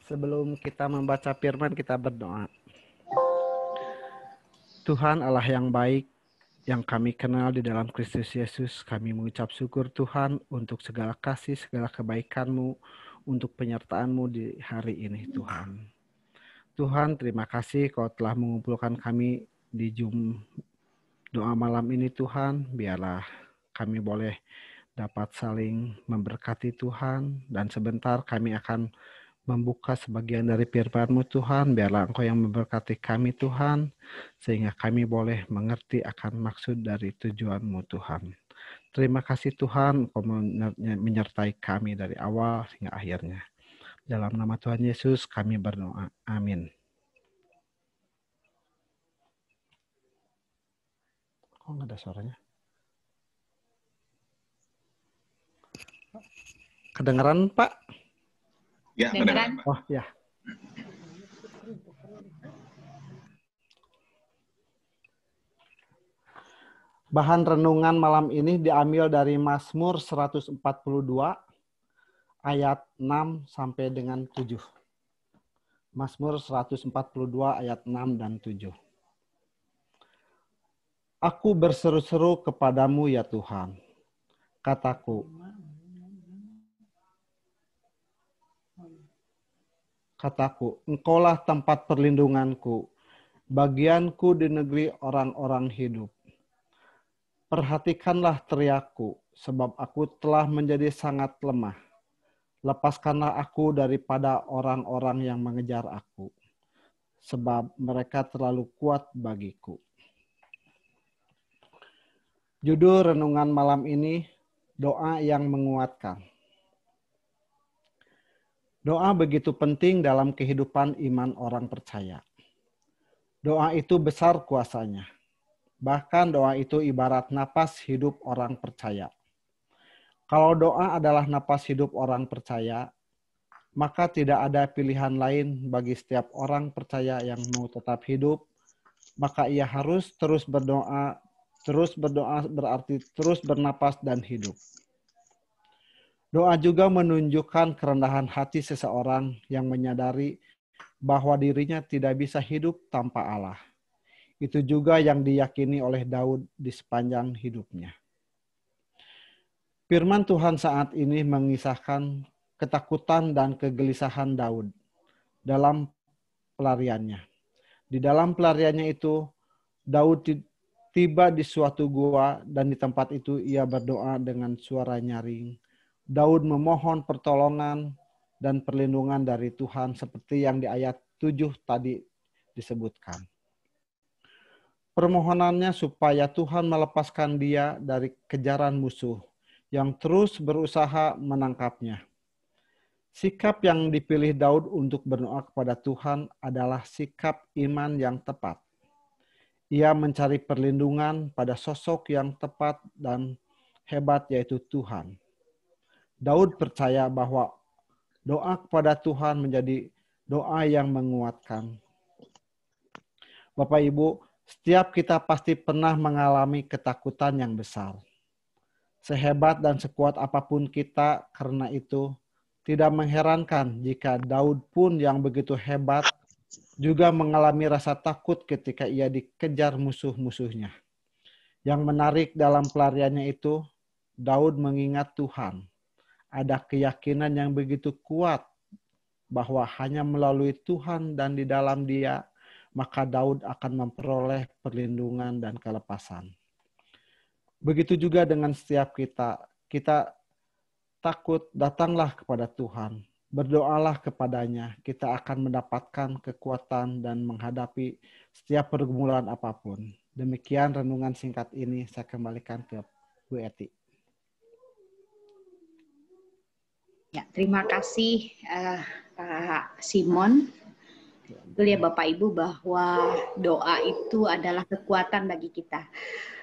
Sebelum kita membaca firman, kita berdoa. Tuhan Allah yang baik, yang kami kenal di dalam Kristus Yesus, kami mengucap syukur Tuhan untuk segala kasih, segala kebaikan-Mu, untuk penyertaan-Mu di hari ini Tuhan. Tuhan, terima kasih Kau telah mengumpulkan kami di Zoom doa malam ini Tuhan. Biarlah kami boleh dapat saling memberkati Tuhan, dan sebentar kami akan membuka sebagian dari firman-Mu Tuhan. Biarlah Engkau yang memberkati kami Tuhan, sehingga kami boleh mengerti akan maksud dari tujuan-Mu Tuhan. Terima kasih Tuhan, Engkau menyertai kami dari awal hingga akhirnya. Dalam nama Tuhan Yesus kami berdoa. Amin. Kok nggak ada suaranya? Kedengeran Pak? Ya, kedengeran. Oh ya. Bahan renungan malam ini diambil dari Mazmur 142 ayat 6 sampai dengan 7. Mazmur 142 ayat 6 dan 7. Aku berseru-seru kepadamu ya Tuhan. Kataku, Engkaulah tempat perlindunganku, bagianku di negeri orang-orang hidup. Perhatikanlah teriakku, sebab aku telah menjadi sangat lemah. Lepaskanlah aku daripada orang-orang yang mengejar aku, sebab mereka terlalu kuat bagiku. Judul renungan malam ini, doa yang menguatkan. Doa begitu penting dalam kehidupan iman orang percaya. Doa itu besar kuasanya. Bahkan doa itu ibarat napas hidup orang percaya. Kalau doa adalah napas hidup orang percaya, maka tidak ada pilihan lain bagi setiap orang percaya yang mau tetap hidup, maka ia harus terus berdoa. Terus berdoa berarti terus bernapas dan hidup. Doa juga menunjukkan kerendahan hati seseorang yang menyadari bahwa dirinya tidak bisa hidup tanpa Allah. Itu juga yang diyakini oleh Daud di sepanjang hidupnya. Firman Tuhan saat ini mengisahkan ketakutan dan kegelisahan Daud dalam pelariannya. Di dalam pelariannya itu, Daud tiba di suatu gua dan di tempat itu ia berdoa dengan suara nyaring. Daud memohon pertolongan dan perlindungan dari Tuhan seperti yang di ayat 7 tadi disebutkan. Permohonannya supaya Tuhan melepaskan dia dari kejaran musuh yang terus berusaha menangkapnya. Sikap yang dipilih Daud untuk berdoa kepada Tuhan adalah sikap iman yang tepat. Ia mencari perlindungan pada sosok yang tepat dan hebat, yaitu Tuhan. Daud percaya bahwa doa kepada Tuhan menjadi doa yang menguatkan. Bapak Ibu, setiap kita pasti pernah mengalami ketakutan yang besar. Sehebat dan sekuat apapun kita, karena itu tidak mengherankan jika Daud pun yang begitu hebat juga mengalami rasa takut ketika ia dikejar musuh-musuhnya. Yang menarik dalam pelariannya itu, Daud mengingat Tuhan. Ada keyakinan yang begitu kuat bahwa hanya melalui Tuhan dan di dalam Dia, maka Daud akan memperoleh perlindungan dan kelepasan. Begitu juga dengan setiap kita. Kita takut, datanglah kepada Tuhan. Berdoalah kepadanya. Kita akan mendapatkan kekuatan dan menghadapi setiap pergumulan apapun. Demikian renungan singkat ini, saya kembalikan ke Bu Eti. Ya, terima kasih Pak Simon. Betul ya Bapak Ibu bahwa doa itu adalah kekuatan bagi kita.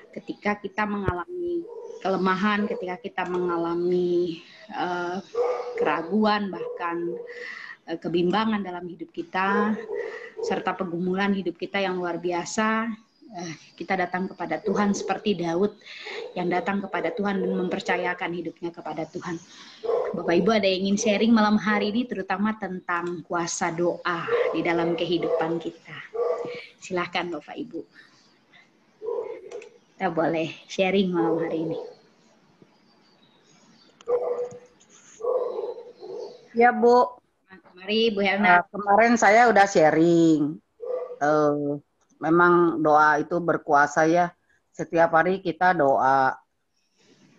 Ketika kita mengalami kelemahan, ketika kita mengalami keraguan, bahkan kebimbangan dalam hidup kita, serta pergumulan hidup kita yang luar biasa, kita datang kepada Tuhan seperti Daud yang datang kepada Tuhan dan mempercayakan hidupnya kepada Tuhan. Bapak Ibu ada yang ingin sharing malam hari ini terutama tentang kuasa doa di dalam kehidupan kita. Silahkan Bapak Ibu. Kita boleh sharing malam hari ini. Ya Bu. Mari Bu Helna. Kemarin saya udah sharing. Memang doa itu berkuasa ya. Setiap hari kita doa.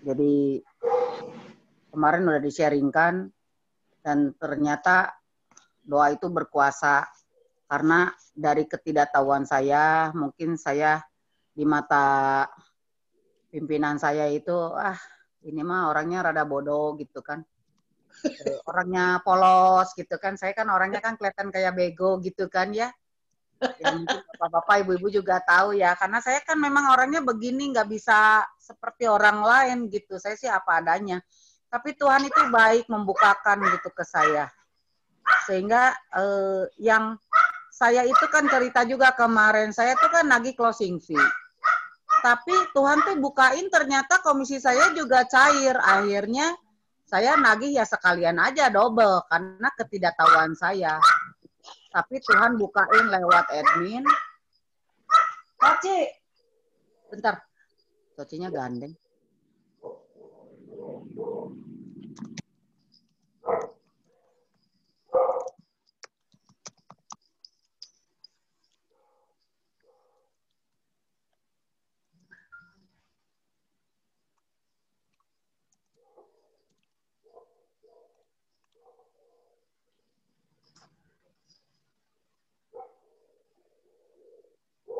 Jadi kemarin udah di-sharingkan dan ternyata doa itu berkuasa. Karena dari ketidaktahuan saya, mungkin saya di mata pimpinan saya itu, ini mah orangnya rada bodoh gitu kan. Orangnya polos gitu kan. Saya kan orangnya kan kelihatan kayak bego gitu kan ya. Ya mungkin bapak-bapak, ibu-ibu juga tahu ya. Karena saya kan memang orangnya begini, nggak bisa seperti orang lain gitu. Saya sih apa adanya. Tapi Tuhan itu baik membukakan gitu ke saya. Sehingga yang saya itu kan cerita juga kemarin, saya tuh kan nagih closing fee. Tapi Tuhan tuh bukain ternyata komisi saya juga cair. Akhirnya saya nagih ya sekalian aja double karena ketidaktahuan saya. Tapi Tuhan bukain lewat admin. Coci, bentar. Cocinya gandeng.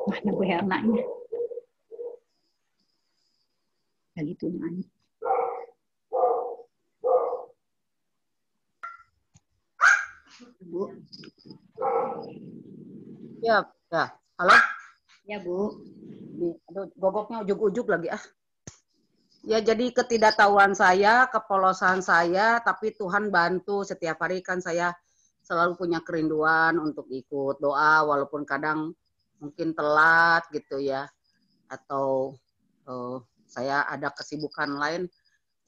Mana Bu Helna-nya? Lagi itu nyanyi. Bu. Ya, ya. Halo? Ya Bu. Aduh, gogoknya ujuk-ujuk lagi Ya jadi ketidaktahuan saya, kepolosan saya, tapi Tuhan bantu setiap hari kan saya selalu punya kerinduan untuk ikut doa walaupun kadang mungkin telat gitu ya. Atau saya ada kesibukan lain.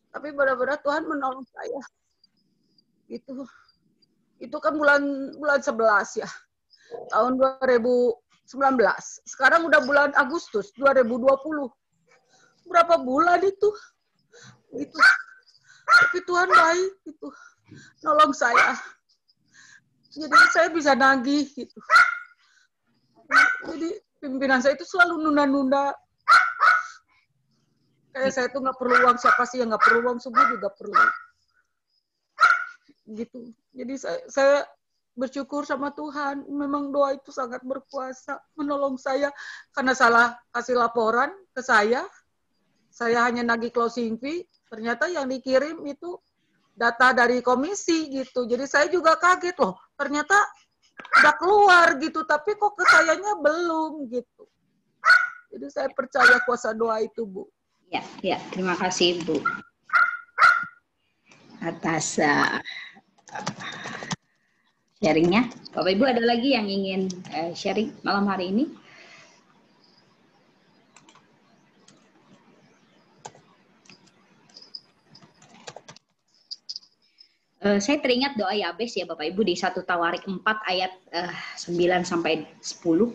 Tapi benar-benar Tuhan menolong saya. Itu kan bulan 11 ya. Tahun 2019. Sekarang udah bulan Agustus 2020. Berapa bulan itu? Gitu. Tapi Tuhan baik gitu. Nolong saya. Jadi saya bisa nagih gitu. Jadi pimpinan saya itu selalu nunda-nunda. Kayak saya tuh nggak perlu uang, siapa sih yang nggak perlu uang, semua juga perlu. Gitu. Jadi saya bersyukur sama Tuhan. Memang doa itu sangat berkuasa menolong saya. Karena salah kasih laporan ke saya hanya nagih closing fee, ternyata yang dikirim itu data dari komisi gitu. Jadi saya juga kaget loh, ternyata udah keluar gitu, tapi kok ke sayanya belum gitu. Jadi saya percaya kuasa doa itu, Bu. Ya, terima kasih Bu atas sharingnya. Bapak Ibu ada lagi yang ingin sharing malam hari ini? Saya teringat doa Yabes ya Bapak Ibu di 1 Tawarik 4 ayat 9 sampai 10.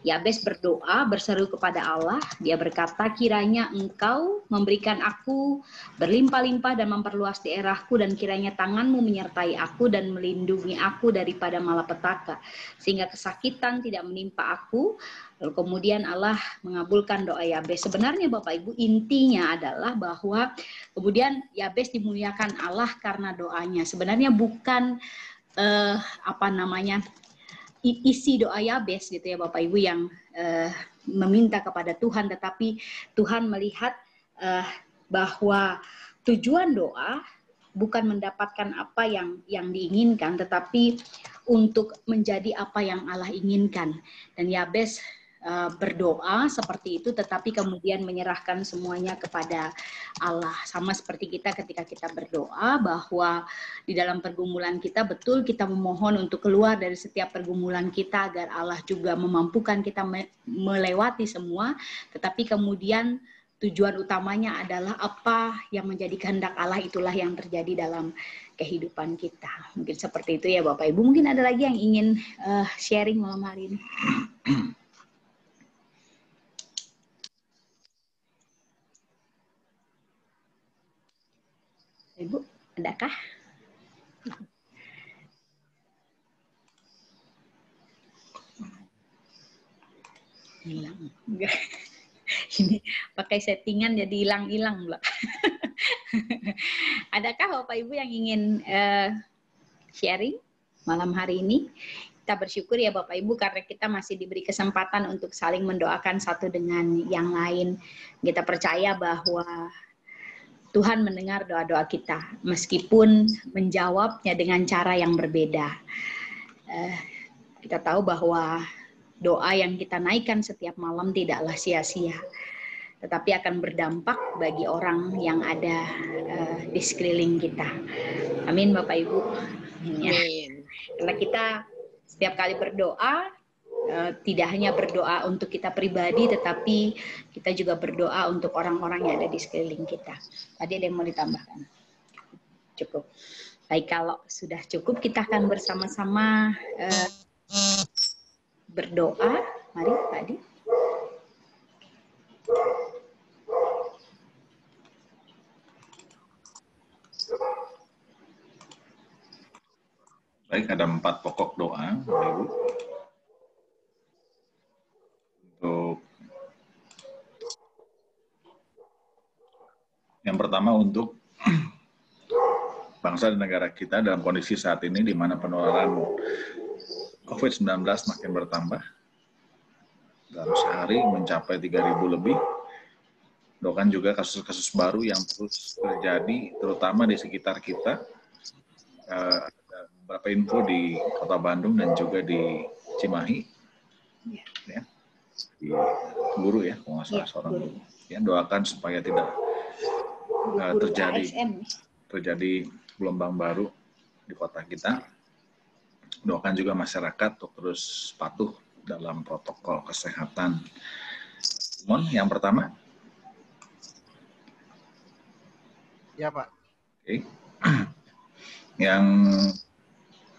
Yabes berdoa berseru kepada Allah. Dia berkata, kiranya Engkau memberikan aku berlimpah-limpah dan memperluas daerahku, dan kiranya tanganmu menyertai aku dan melindungi aku daripada malapetaka, sehingga kesakitan tidak menimpa aku. Lalu kemudian Allah mengabulkan doa Yabes. Sebenarnya Bapak Ibu intinya adalah bahwa kemudian Yabes dimuliakan Allah karena doanya. Sebenarnya bukan isi doa Yabes gitu ya Bapak Ibu yang meminta kepada Tuhan, tetapi Tuhan melihat bahwa tujuan doa bukan mendapatkan apa yang diinginkan, tetapi untuk menjadi apa yang Allah inginkan. Dan Yabes berdoa seperti itu, tetapi kemudian menyerahkan semuanya kepada Allah. Sama seperti kita ketika kita berdoa bahwa di dalam pergumulan kita, betul kita memohon untuk keluar dari setiap pergumulan kita agar Allah juga memampukan kita melewati semua, tetapi kemudian tujuan utamanya adalah apa yang menjadi kehendak Allah, itulah yang terjadi dalam kehidupan kita. Mungkin seperti itu ya Bapak Ibu. Mungkin ada lagi yang ingin sharing malam hari ini. Ibu, adakah? Hilang. Ini pakai settingan jadi hilang-hilang pula. Adakah Bapak Ibu yang ingin sharing malam hari ini? Kita bersyukur ya Bapak Ibu karena kita masih diberi kesempatan untuk saling mendoakan satu dengan yang lain. Kita percaya bahwa Tuhan mendengar doa-doa kita, meskipun menjawabnya dengan cara yang berbeda. Kita tahu bahwa doa yang kita naikkan setiap malam tidaklah sia-sia, tetapi akan berdampak bagi orang yang ada di sekeliling kita. Amin Bapak Ibu. Ya. Karena kita setiap kali berdoa, tidak hanya berdoa untuk kita pribadi, tetapi kita juga berdoa untuk orang-orang yang ada di sekeliling kita. Tadi ada yang mau ditambahkan? Cukup. Baik, kalau sudah cukup, kita akan bersama-sama berdoa. Mari, Pak Adi. Baik, ada 4 pokok doa, Bapak Ibu. Untuk yang pertama untuk bangsa dan negara kita dalam kondisi saat ini di mana penularan COVID-19 makin bertambah. Dalam sehari mencapai 3.000 lebih. Doakan juga kasus-kasus baru yang terus terjadi, terutama di sekitar kita. Ada beberapa info di Kota Bandung dan juga di Cimahi. Ya. Di guru ya, kalau nggak salah seorang guru. Ya, doakan supaya tidak terjadi gelombang baru di kota kita. Doakan juga masyarakat untuk terus patuh dalam protokol kesehatan. Simon, yang pertama. Ya Pak. Oke. Yang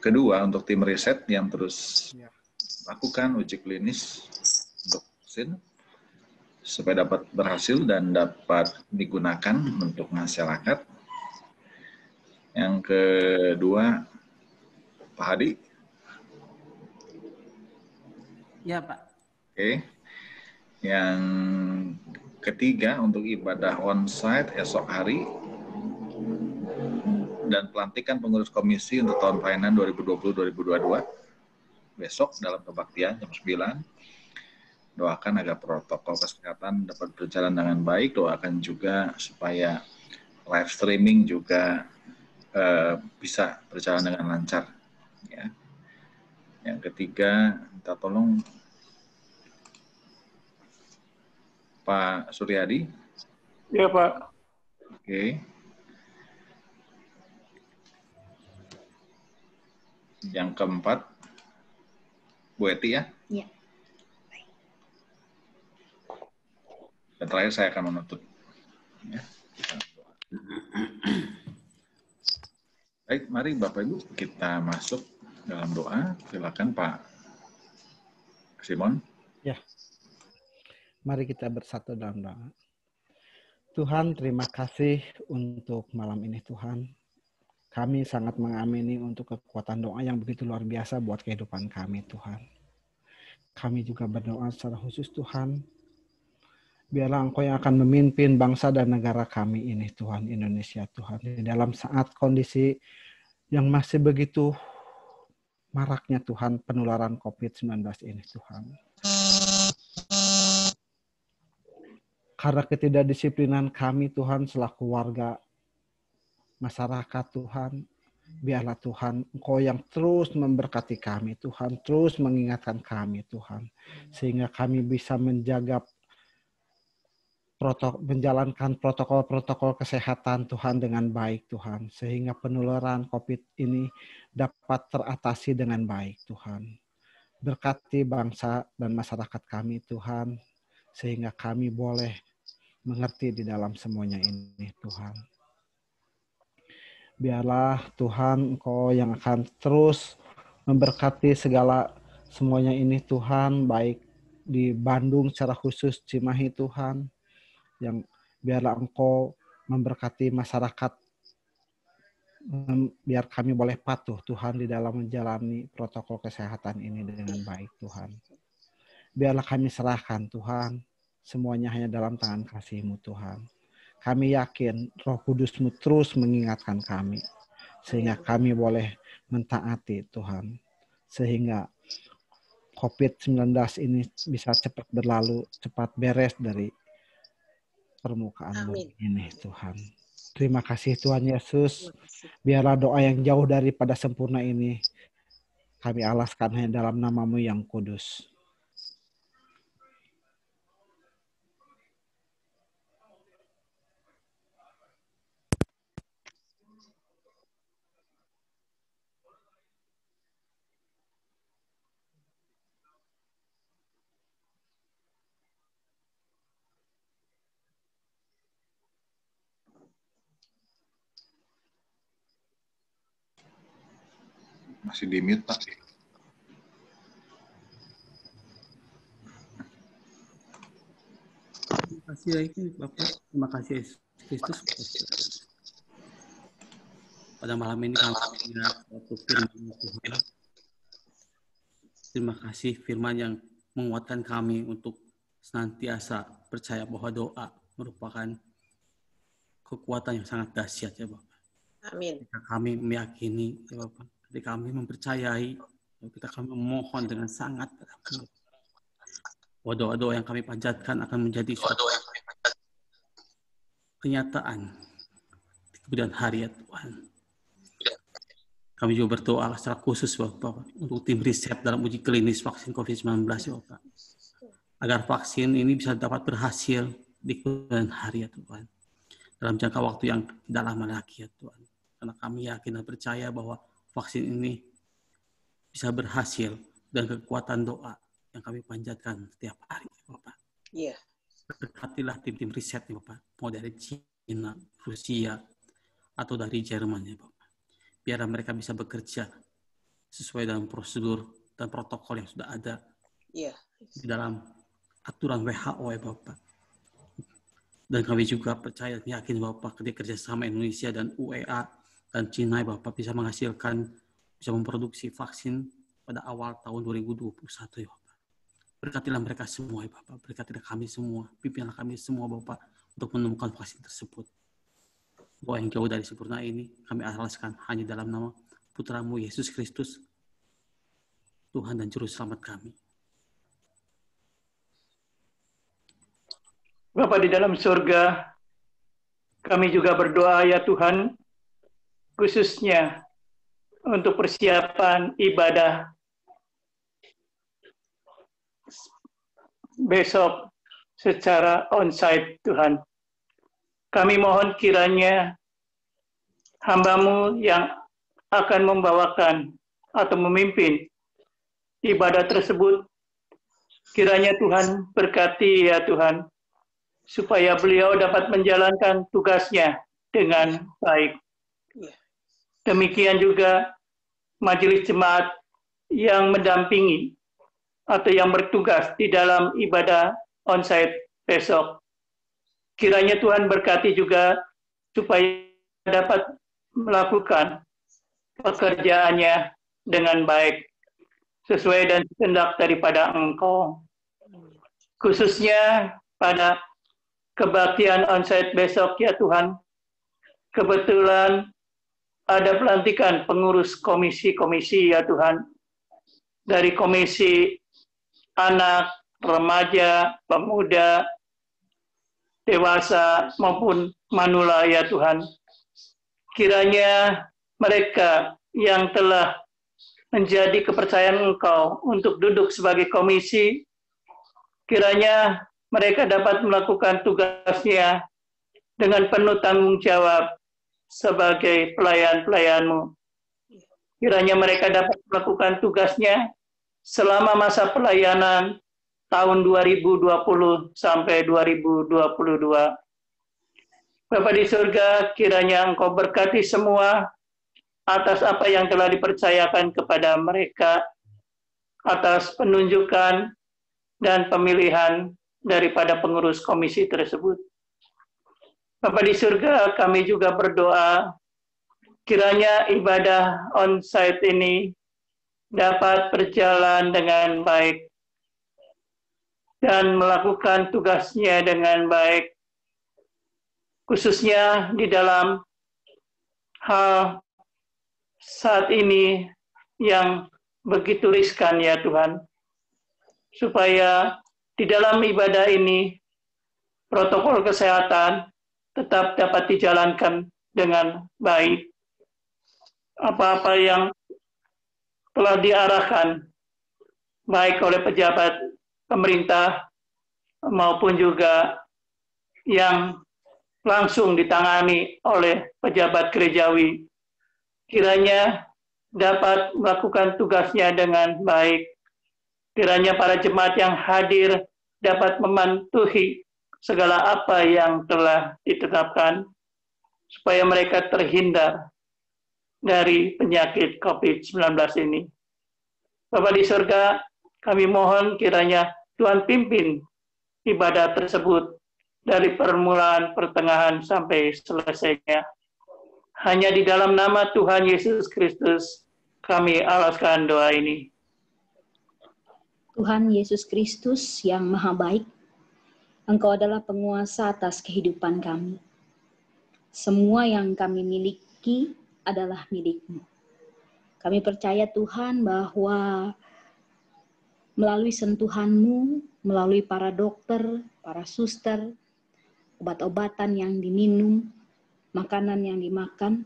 kedua untuk tim riset yang terus lakukan uji klinis untuk vaksin supaya dapat berhasil dan dapat digunakan untuk masyarakat. Yang kedua, Pak Hadi. Ya Pak. Oke. Yang ketiga untuk ibadah onsite esok hari dan pelantikan pengurus komisi untuk tahun pelayanan 2020-2022 besok dalam kebaktian jam 9. Doakan agar protokol kesehatan dapat berjalan dengan baik. Doakan juga supaya live streaming juga bisa berjalan dengan lancar. Ya. Yang ketiga, minta tolong Pak Suryadi. Ya Pak. Oke. Yang keempat, Bu Eti ya. Ya. Dan terakhir saya akan menutup. Ya. Baik, mari Bapak Ibu kita masuk dalam doa. Silakan Pak Simon. Ya. Mari kita bersatu dalam doa. Tuhan, terima kasih untuk malam ini Tuhan. Kami sangat mengamini untuk kekuatan doa yang begitu luar biasa buat kehidupan kami Tuhan. Kami juga berdoa secara khusus Tuhan. Biarlah Engkau yang akan memimpin bangsa dan negara kami ini Tuhan, Indonesia Tuhan. Di dalam saat kondisi yang masih begitu maraknya Tuhan penularan COVID-19 ini Tuhan. Karena ketidakdisiplinan kami Tuhan selaku warga masyarakat Tuhan, biarlah Tuhan Engkau yang terus memberkati kami Tuhan, terus mengingatkan kami Tuhan, sehingga kami bisa menjalankan protokol-protokol kesehatan Tuhan dengan baik Tuhan, sehingga penularan COVID ini dapat teratasi dengan baik Tuhan. Berkati bangsa dan masyarakat kami Tuhan, sehingga kami boleh mengerti di dalam semuanya ini, Tuhan. Biarlah Tuhan Engkau yang akan terus memberkati segala semuanya ini, Tuhan, baik di Bandung secara khusus, Cimahi, Tuhan, yang biarlah Engkau memberkati masyarakat, biar kami boleh patuh, Tuhan, di dalam menjalani protokol kesehatan ini dengan baik, Tuhan. Biarlah kami serahkan, Tuhan, semuanya hanya dalam tangan kasih-Mu, Tuhan. Kami yakin Roh Kudus-Mu terus mengingatkan kami, sehingga kami boleh mentaati, Tuhan. Sehingga COVID-19 ini bisa cepat berlalu, cepat beres dari permukaan bumi ini, Tuhan. Terima kasih Tuhan Yesus. Biarlah doa yang jauh daripada sempurna ini kami alaskan hanya dalam nama-Mu yang kudus. Masih di mute, Pak. Terima kasih lagi Bapak. Terima kasih Yesus Kristus. Pada malam ini kami melihat suatu firman Tuhan. Terima kasih firman yang menguatkan kami untuk senantiasa percaya bahwa doa merupakan kekuatan yang sangat dahsyat ya Bapak. Amin. Ketika kami meyakini ya Bapak, ketika kami mempercayai, ketika kami memohon dengan sangat bahwa doa-doa yang kami panjatkan akan menjadi suatu kenyataan di kemudian hari ya Tuhan. Kami juga berdoa secara khusus Bapak untuk tim riset dalam uji klinis vaksin COVID-19 ya Bapak. Agar vaksin ini bisa dapat berhasil di kemudian hari ya Tuhan. Dalam jangka waktu yang tidak lama lagi ya Tuhan. Karena kami yakin dan percaya bahwa vaksin ini bisa berhasil dan kekuatan doa yang kami panjatkan setiap hari Bapak. Iya. Berkatilah tim-tim riset ya Bapak. Mau dari China, Rusia, atau dari Jerman ya Bapak. Biar mereka bisa bekerja sesuai dalam prosedur dan protokol yang sudah ada di dalam aturan WHO ya Bapak. Dan kami juga percaya dan yakin Bapak ketika kerjasama Indonesia dan UEA dan Cina ya Bapak bisa menghasilkan, bisa memproduksi vaksin pada awal tahun 2021 ya Bapak. Berkatilah mereka semua ya Bapak, berkatilah kami semua, pimpinlah kami semua Bapak untuk menemukan vaksin tersebut. Doa yang jauh dari sempurna ini kami alaskan hanya dalam nama Putra-Mu Yesus Kristus, Tuhan dan Juru Selamat kami. Bapa di dalam surga, kami juga berdoa ya Tuhan, khususnya untuk persiapan ibadah besok secara onsite Tuhan. Kami mohon kiranya hamba-Mu yang akan membawakan atau memimpin ibadah tersebut, kiranya Tuhan berkati ya Tuhan, supaya beliau dapat menjalankan tugasnya dengan baik. Demikian juga majelis jemaat yang mendampingi atau yang bertugas di dalam ibadah onsite besok. Kiranya Tuhan berkati juga supaya dapat melakukan pekerjaannya dengan baik, sesuai dan kehendak daripada Engkau. Khususnya pada kebaktian onsite besok ya Tuhan, kebetulan ada pelantikan pengurus komisi-komisi ya Tuhan, dari komisi anak, remaja, pemuda, dewasa maupun manula ya Tuhan. Kiranya mereka yang telah menjadi kepercayaan Engkau untuk duduk sebagai komisi, kiranya mereka dapat melakukan tugasnya dengan penuh tanggung jawab sebagai pelayan-pelayan-Mu. Kiranya mereka dapat melakukan tugasnya selama masa pelayanan tahun 2020 sampai 2022. Bapa di surga, kiranya Engkau berkati semua atas apa yang telah dipercayakan kepada mereka, atas penunjukan dan pemilihan daripada pengurus komisi tersebut. Bapa di surga, kami juga berdoa kiranya ibadah on-site ini dapat berjalan dengan baik dan melakukan tugasnya dengan baik, khususnya di dalam hal saat ini yang begitu riskan ya Tuhan, supaya di dalam ibadah ini protokol kesehatan tetap dapat dijalankan dengan baik. Apa-apa yang telah diarahkan baik oleh pejabat pemerintah maupun juga yang langsung ditangani oleh pejabat gerejawi, kiranya dapat melakukan tugasnya dengan baik. Kiranya para jemaat yang hadir dapat mematuhi segala apa yang telah ditetapkan, supaya mereka terhindar dari penyakit COVID-19 ini. Bapa di surga, kami mohon kiranya Tuhan pimpin ibadah tersebut dari permulaan, pertengahan, sampai selesainya. Hanya di dalam nama Tuhan Yesus Kristus kami alaskan doa ini. Tuhan Yesus Kristus yang maha baik, Engkau adalah penguasa atas kehidupan kami. Semua yang kami miliki adalah milik-Mu. Kami percaya Tuhan bahwa melalui sentuhan-Mu, melalui para dokter, para suster, obat-obatan yang diminum, makanan yang dimakan,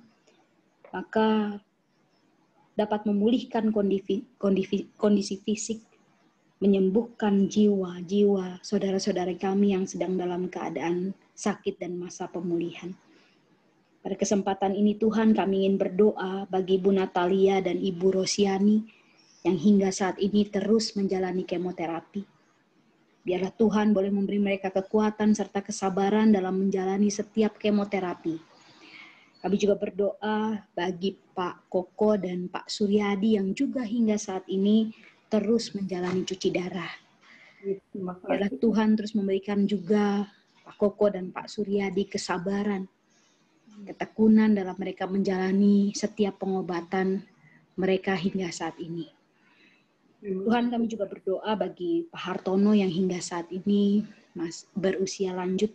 maka dapat memulihkan kondisi fisik, menyembuhkan jiwa-jiwa saudara-saudara kami yang sedang dalam keadaan sakit dan masa pemulihan. Pada kesempatan ini Tuhan, kami ingin berdoa bagi Ibu Natalia dan Ibu Rosiani yang hingga saat ini terus menjalani kemoterapi. Biarlah Tuhan boleh memberi mereka kekuatan serta kesabaran dalam menjalani setiap kemoterapi. Kami juga berdoa bagi Pak Koko dan Pak Suryadi yang juga hingga saat ini terus menjalani cuci darah. Biarlah Tuhan terus memberikan juga Pak Koko dan Pak Suryadi kesabaran, ketekunan dalam mereka menjalani setiap pengobatan mereka hingga saat ini. Tuhan, kami juga berdoa bagi Pak Hartono yang hingga saat ini berusia lanjut.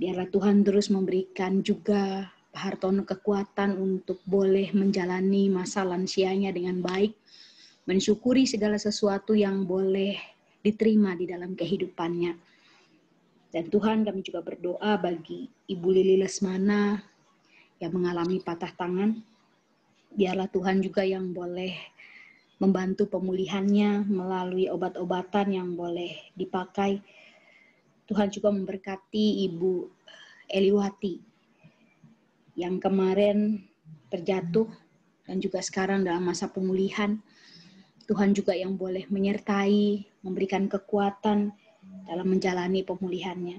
Biarlah Tuhan terus memberikan juga Pak Hartono kekuatan untuk boleh menjalani masa lansianya dengan baik, mensyukuri segala sesuatu yang boleh diterima di dalam kehidupannya. Dan Tuhan, kami juga berdoa bagi Ibu Lili Lesmana yang mengalami patah tangan. Biarlah Tuhan juga yang boleh membantu pemulihannya melalui obat-obatan yang boleh dipakai. Tuhan juga memberkati Ibu Eliwati yang kemarin terjatuh dan juga sekarang dalam masa pemulihan. Tuhan juga yang boleh menyertai, memberikan kekuatan dalam menjalani pemulihannya.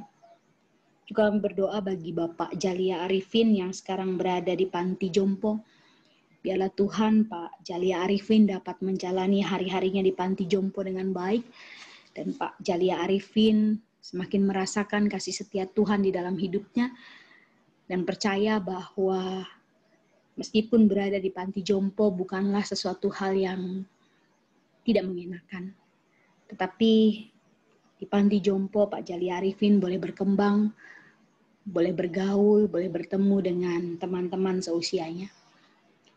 Juga kami berdoa bagi Bapak Jalia Arifin yang sekarang berada di Panti Jompo. Biarlah Tuhan Pak Jalia Arifin dapat menjalani hari-harinya di Panti Jompo dengan baik. Dan Pak Jalia Arifin semakin merasakan kasih setia Tuhan di dalam hidupnya. Dan percaya bahwa meskipun berada di Panti Jompo bukanlah sesuatu hal yang tidak mengenakan. Tetapi di Panti Jompo Pak Jalia Arifin boleh berkembang, boleh bergaul, boleh bertemu dengan teman-teman seusianya.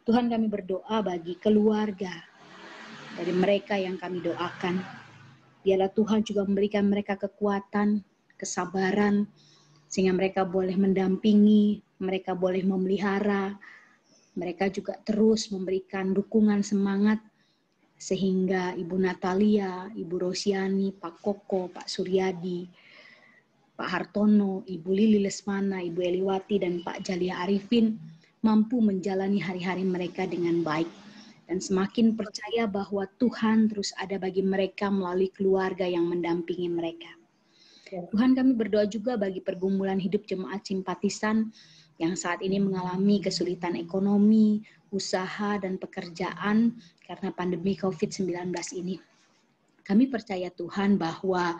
Tuhan, kami berdoa bagi keluarga dari mereka yang kami doakan. Biarlah Tuhan juga memberikan mereka kekuatan, kesabaran, sehingga mereka boleh mendampingi, mereka boleh memelihara, mereka juga terus memberikan dukungan semangat, sehingga Ibu Natalia, Ibu Rosiani, Pak Koko, Pak Suryadi, Pak Hartono, Ibu Lili Lesmana, Ibu Eliwati, dan Pak Jalia Arifin mampu menjalani hari-hari mereka dengan baik. dan semakin percaya bahwa Tuhan terus ada bagi mereka melalui keluarga yang mendampingi mereka. Tuhan, kami berdoa juga bagi pergumulan hidup jemaat simpatisan yang saat ini mengalami kesulitan ekonomi, usaha, dan pekerjaan karena pandemi COVID-19 ini. Kami percaya Tuhan bahwa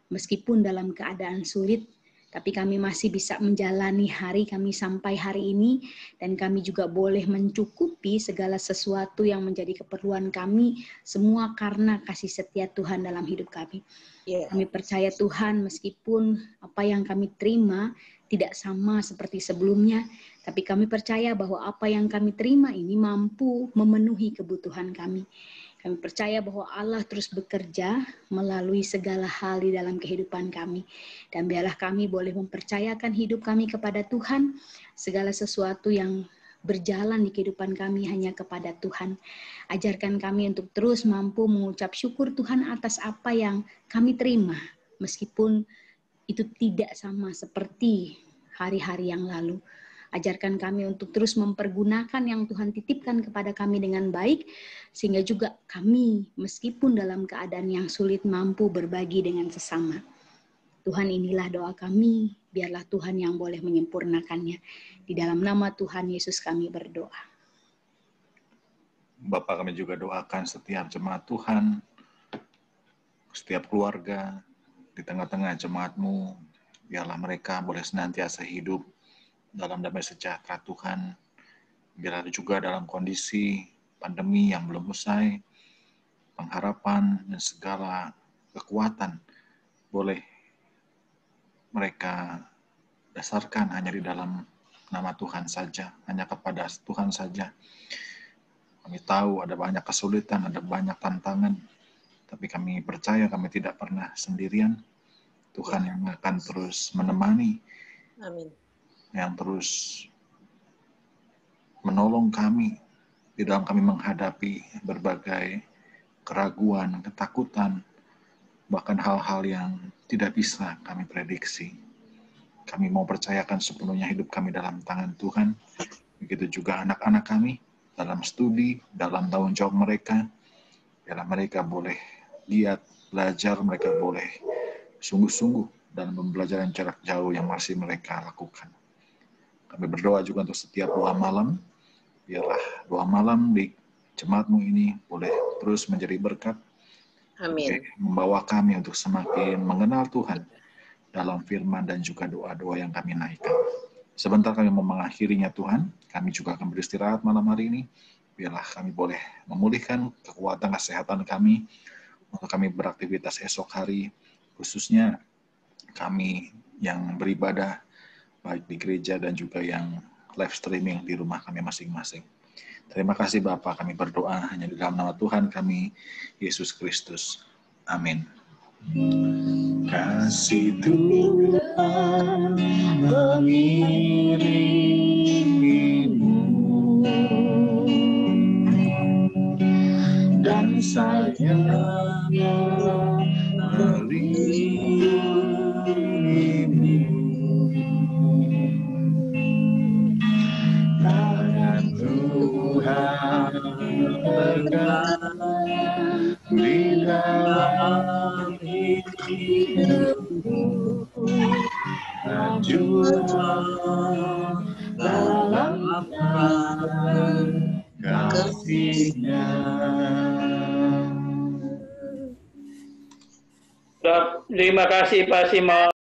meskipun dalam keadaan sulit, tapi kami masih bisa menjalani hari kami sampai hari ini, dan kami juga boleh mencukupi segala sesuatu yang menjadi keperluan kami, semua karena kasih setia Tuhan dalam hidup kami. Kami percaya Tuhan, meskipun apa yang kami terima tidak sama seperti sebelumnya, tapi kami percaya bahwa apa yang kami terima ini mampu memenuhi kebutuhan kami. Kami percaya bahwa Allah terus bekerja melalui segala hal di dalam kehidupan kami. Dan biarlah kami boleh mempercayakan hidup kami kepada Tuhan, segala sesuatu yang berjalan di kehidupan kami hanya kepada Tuhan. Ajarkan kami untuk terus mampu mengucap syukur Tuhan atas apa yang kami terima, meskipun itu tidak sama seperti hari-hari yang lalu. Ajarkan kami untuk terus mempergunakan yang Tuhan titipkan kepada kami dengan baik, sehingga juga kami meskipun dalam keadaan yang sulit mampu berbagi dengan sesama. Tuhan, inilah doa kami, biarlah Tuhan yang boleh menyempurnakannya. Di dalam nama Tuhan Yesus kami berdoa. Bapak, kami juga doakan setiap jemaat Tuhan, setiap keluarga, di tengah-tengah jemaat-Mu, biarlah mereka boleh senantiasa hidup dalam damai sejahtera Tuhan. Biarlah juga dalam kondisi pandemi yang belum usai, pengharapan dan segala kekuatan boleh mereka dasarkan hanya di dalam nama Tuhan saja, hanya kepada Tuhan saja. Kami tahu ada banyak kesulitan, ada banyak tantangan, tapi kami percaya kami tidak pernah sendirian. Tuhan yang akan terus menemani. Amin. Yang terus menolong kami di dalam kami menghadapi berbagai keraguan, ketakutan, bahkan hal-hal yang tidak bisa kami prediksi. Kami mau percayakan sepenuhnya hidup kami dalam tangan Tuhan. Begitu juga anak-anak kami dalam studi, dalam tanggung jawab mereka. Biarlah mereka boleh giat, belajar, mereka boleh sungguh-sungguh dalam pembelajaran jarak jauh yang masih mereka lakukan. Kami berdoa juga untuk setiap doa malam. Biarlah doa malam di jemaat-Mu ini boleh terus menjadi berkat. Amin. Membawa kami untuk semakin mengenal Tuhan dalam firman dan juga doa-doa yang kami naikkan. Sebentar kami mau mengakhirinya Tuhan, kami juga akan beristirahat malam hari ini. Biarlah kami boleh memulihkan kekuatan kesehatan kami untuk kami beraktivitas esok hari, khususnya kami yang beribadah baik di gereja dan juga yang live streaming di rumah kami masing-masing. Terima kasih Bapa, kami berdoa hanya di dalam nama Tuhan kami, Yesus Kristus. Amin. Kasih Tuhan mengirimimu dan sayangnya melindungimu. Tangan Tuhan pegang di dalam hidupmu, majulah dalam kasih-Nya. Terima kasih Pak Simon.